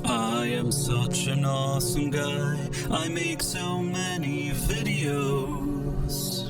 I am such an awesome guy. I make so many videos.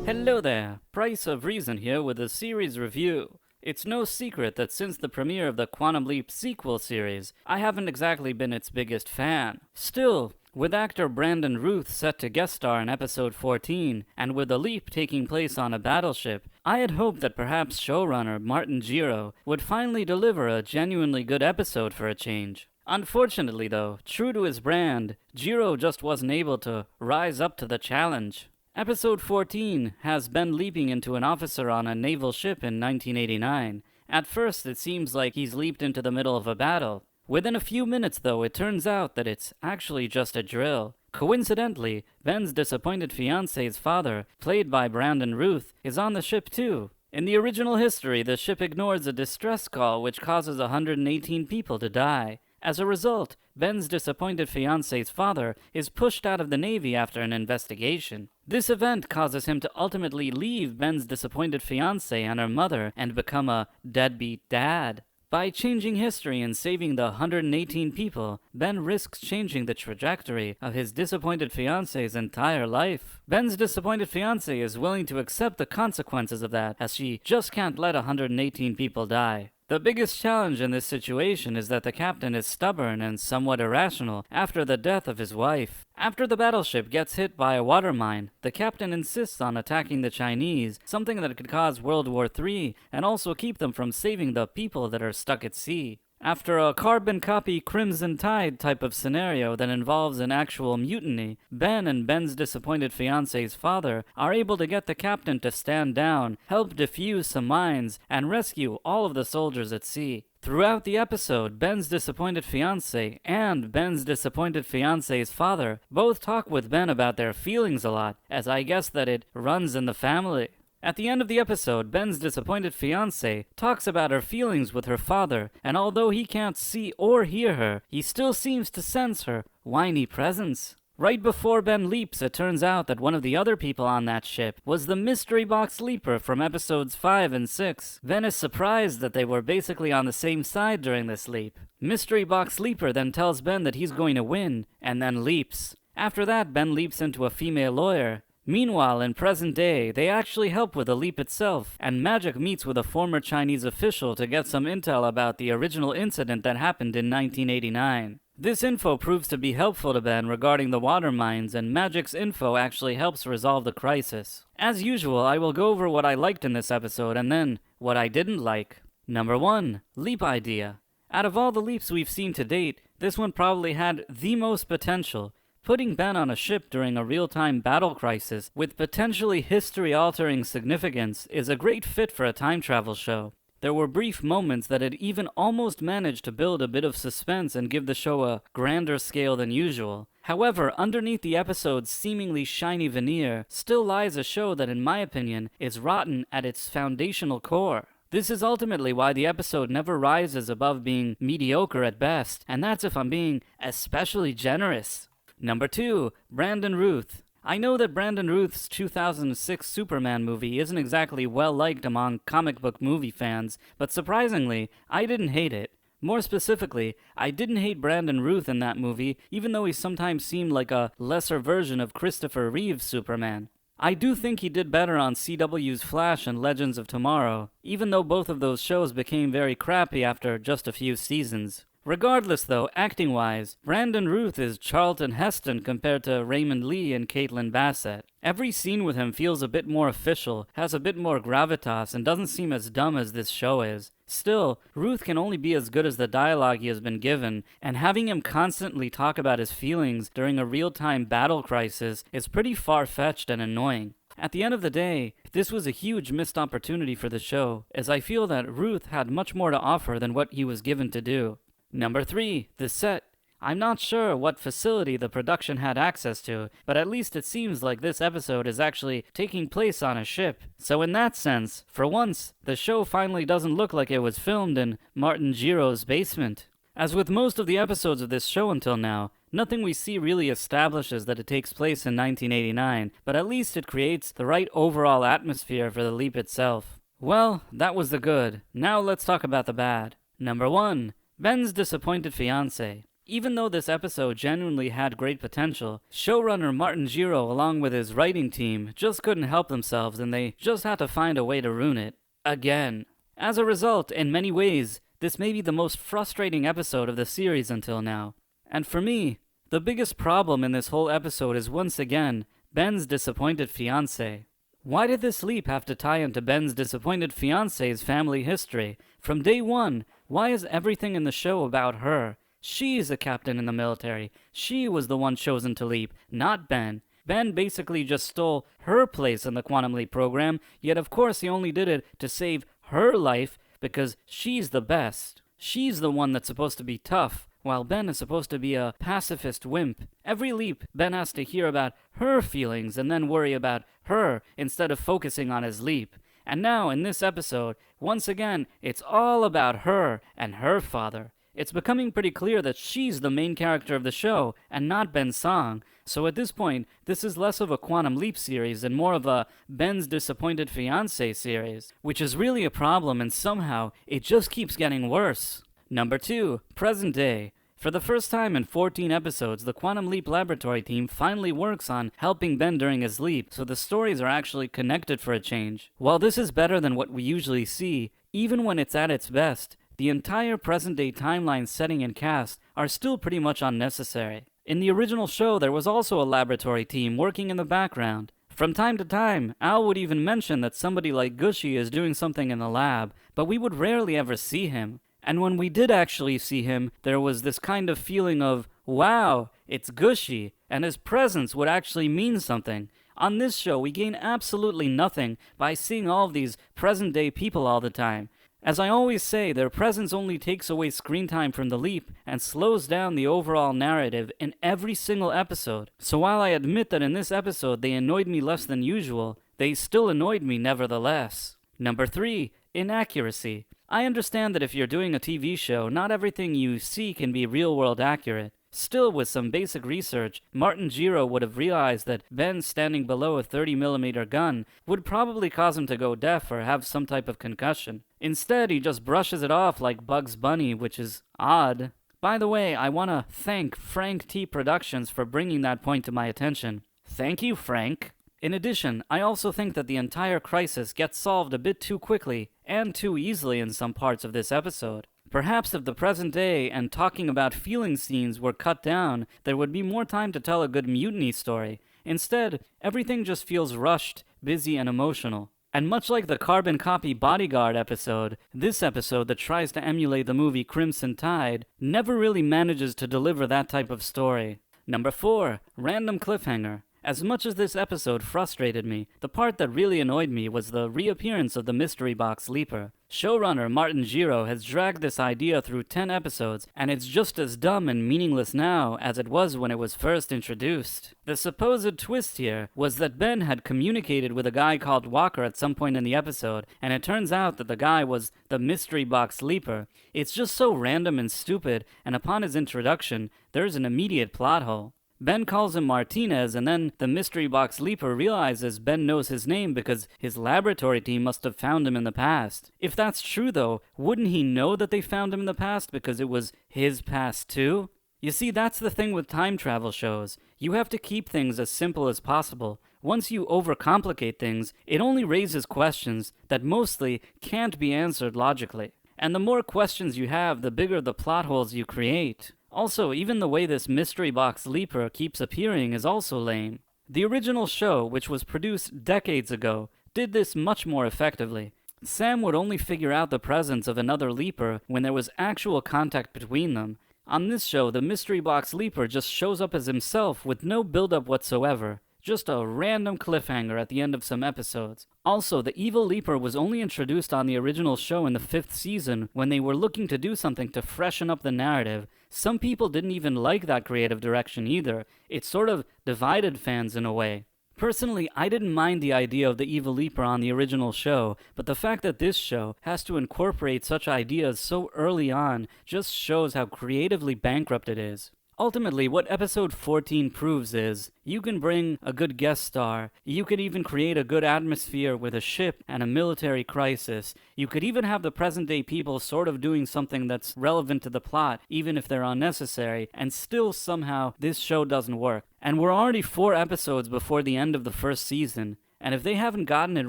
Hello there, Price of Reason here with a series review. It's no secret that since the premiere of the Quantum Leap sequel series, I haven't exactly been its biggest fan. Still, with actor Brandon Routh set to guest star in episode 14, and with the leap taking place on a battleship, I had hoped that perhaps showrunner Martin Gero would finally deliver a genuinely good episode for a change. Unfortunately though, true to his brand, Gero just wasn't able to rise up to the challenge. Episode 14 has Ben leaping into an officer on a naval ship in 1989. At first, it seems like he's leaped into the middle of a battle. Within a few minutes, though, it turns out that it's actually just a drill. Coincidentally, Ben's disappointed fiance's father, played by Brandon Routh, is on the ship too. In the original history, the ship ignores a distress call which causes 118 people to die. As a result, Ben's disappointed fiance's father is pushed out of the Navy after an investigation. This event causes him to ultimately leave Ben's disappointed fiancée and her mother and become a deadbeat dad. By changing history and saving the 118 people, Ben risks changing the trajectory of his disappointed fiancé's entire life. Ben's disappointed fiancée is willing to accept the consequences of that, as she just can't let 118 people die. The biggest challenge in this situation is that the captain is stubborn and somewhat irrational after the death of his wife. After the battleship gets hit by a water mine, the captain insists on attacking the Chinese, something that could cause World War III and also keep them from saving the people that are stuck at sea. After a carbon copy Crimson Tide type of scenario that involves an actual mutiny, Ben and Ben's disappointed fiance's father are able to get the captain to stand down, help defuse some mines, and rescue all of the soldiers at sea. Throughout the episode, Ben's disappointed fiancé and Ben's disappointed fiance's father both talk with Ben about their feelings a lot, as I guess that it runs in the family. At the end of the episode, Ben's disappointed fiancée talks about her feelings with her father, and although he can't see or hear her, he still seems to sense her whiny presence. Right before Ben leaps, it turns out that one of the other people on that ship was the mystery box leaper from episodes 5 and 6. Ben is surprised that they were basically on the same side during this leap. Mystery box leaper then tells Ben that he's going to win, and then leaps. After that, Ben leaps into a female lawyer. Meanwhile, in present day, they actually help with the leap itself, and Magic meets with a former Chinese official to get some intel about the original incident that happened in 1989. This info proves to be helpful to Ben regarding the water mines, and Magic's info actually helps resolve the crisis. As usual, I will go over what I liked in this episode and then what I didn't like. Number 1. Leap idea. Out of all the leaps we've seen to date, this one probably had the most potential. Putting Ben on a ship during a real-time battle crisis with potentially history-altering significance is a great fit for a time travel show. There were brief moments that had even almost managed to build a bit of suspense and give the show a grander scale than usual. However, underneath the episode's seemingly shiny veneer still lies a show that, in my opinion, is rotten at its foundational core. This is ultimately why the episode never rises above being mediocre at best, and that's if I'm being especially generous. Number 2. Brandon Routh. I know that Brandon Routh's 2006 Superman movie isn't exactly well-liked among comic book movie fans, but surprisingly, I didn't hate it. More specifically, I didn't hate Brandon Routh in that movie, even though he sometimes seemed like a lesser version of Christopher Reeve's Superman. I do think he did better on CW's Flash and Legends of Tomorrow, even though both of those shows became very crappy after just a few seasons. Regardless though, acting-wise, Brandon Routh is Charlton Heston compared to Raymond Lee and Caitlin Bassett. Every scene with him feels a bit more official, has a bit more gravitas, and doesn't seem as dumb as this show is. Still, Routh can only be as good as the dialogue he has been given, and having him constantly talk about his feelings during a real-time battle crisis is pretty far-fetched and annoying. At the end of the day, this was a huge missed opportunity for the show, as I feel that Routh had much more to offer than what he was given to do. Number 3. The set. I'm not sure what facility the production had access to, but at least it seems like this episode is actually taking place on a ship. So in that sense, for once, the show finally doesn't look like it was filmed in Martin Gero's basement. As with most of the episodes of this show until now, nothing we see really establishes that it takes place in 1989, but at least it creates the right overall atmosphere for the leap itself. Well, that was the good. Now let's talk about the bad. Number 1. Ben's disappointed fiancé. Even though this episode genuinely had great potential, showrunner Martin Giro along with his writing team just couldn't help themselves and they just had to find a way to ruin it. Again. As a result, in many ways, this may be the most frustrating episode of the series until now. And for me, the biggest problem in this whole episode is once again, Ben's disappointed fiancé. Why did this leap have to tie into Ben's disappointed fiancé's family history? From day one, why is everything in the show about her? She's a captain in the military. She was the one chosen to leap, not Ben. Ben basically just stole her place in the Quantum Leap program, yet of course he only did it to save her life because she's the best. She's the one that's supposed to be tough, while Ben is supposed to be a pacifist wimp. Every leap, Ben has to hear about her feelings and then worry about her instead of focusing on his leap. And now, in this episode, once again, it's all about her and her father. It's becoming pretty clear that she's the main character of the show and not Ben's song. So at this point, this is less of a Quantum Leap series and more of a Ben's disappointed fiancé series, which is really a problem and somehow it just keeps getting worse. Number 2, present day. For the first time in 14 episodes, the Quantum Leap Laboratory team finally works on helping Ben during his leap, so the stories are actually connected for a change. While this is better than what we usually see, even when it's at its best, the entire present-day timeline setting and cast are still pretty much unnecessary. In the original show, there was also a laboratory team working in the background. From time to time, Al would even mention that somebody like Gushy is doing something in the lab, but we would rarely ever see him. And when we did actually see him, there was this kind of feeling of, wow, it's Gushy, and his presence would actually mean something. On this show, we gain absolutely nothing by seeing all of these present-day people all the time. As I always say, their presence only takes away screen time from the leap and slows down the overall narrative in every single episode. So while I admit that in this episode they annoyed me less than usual, they still annoyed me nevertheless. Number 3, inaccuracy. I understand that if you're doing a TV show, not everything you see can be real-world accurate. Still, with some basic research, Martin Giro would have realized that Ben standing below a 30mm gun would probably cause him to go deaf or have some type of concussion. Instead, he just brushes it off like Bugs Bunny, which is odd. By the way, I want to thank Frank T. Productions for bringing that point to my attention. Thank you, Frank. In addition, I also think that the entire crisis gets solved a bit too quickly and too easily in some parts of this episode. Perhaps if the present day and talking about feeling scenes were cut down, there would be more time to tell a good mutiny story. Instead, everything just feels rushed, busy, and emotional. And much like the Carbon Copy Bodyguard episode, this episode that tries to emulate the movie Crimson Tide never really manages to deliver that type of story. Number 4, random cliffhanger. As much as this episode frustrated me, the part that really annoyed me was the reappearance of the mystery box leaper. Showrunner Martin Giro has dragged this idea through 10 episodes, and it's just as dumb and meaningless now as it was when it was first introduced. The supposed twist here was that Ben had communicated with a guy called Walker at some point in the episode, and it turns out that the guy was the mystery box leaper. It's just so random and stupid, and upon his introduction, there's an immediate plot hole. Ben calls him Martinez, and then the mystery box leaper realizes Ben knows his name because his laboratory team must have found him in the past. If that's true though, wouldn't he know that they found him in the past because it was his past too? You see, that's the thing with time travel shows. You have to keep things as simple as possible. Once you overcomplicate things, it only raises questions that mostly can't be answered logically. And the more questions you have, the bigger the plot holes you create. Also, even the way this mystery box leaper keeps appearing is also lame. The original show, which was produced decades ago, did this much more effectively. Sam would only figure out the presence of another leaper when there was actual contact between them. On this show, the mystery box leaper just shows up as himself with no build-up whatsoever. Just a random cliffhanger at the end of some episodes. Also, the evil leaper was only introduced on the original show in the 5th season when they were looking to do something to freshen up the narrative. Some people didn't even like that creative direction either. It sort of divided fans in a way. Personally, I didn't mind the idea of the evil leaper on the original show, but the fact that this show has to incorporate such ideas so early on just shows how creatively bankrupt it is. Ultimately, what episode 14 proves is you can bring a good guest star, you could even create a good atmosphere with a ship and a military crisis, you could even have the present day people sort of doing something that's relevant to the plot, even if they're unnecessary, and still somehow this show doesn't work. And we're already 4 episodes before the end of the first season, and if they haven't gotten it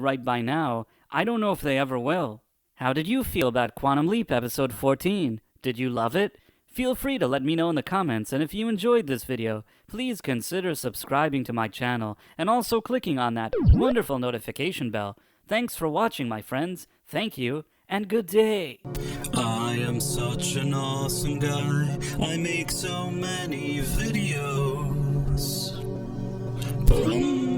right by now, I don't know if they ever will. How did you feel about Quantum Leap episode 14? Did you love it? Feel free to let me know in the comments, and if you enjoyed this video, please consider subscribing to my channel and also clicking on that wonderful notification bell. Thanks for watching, my friends. Thank you, and good day. I am such an awesome guy. I make so many videos. Boom.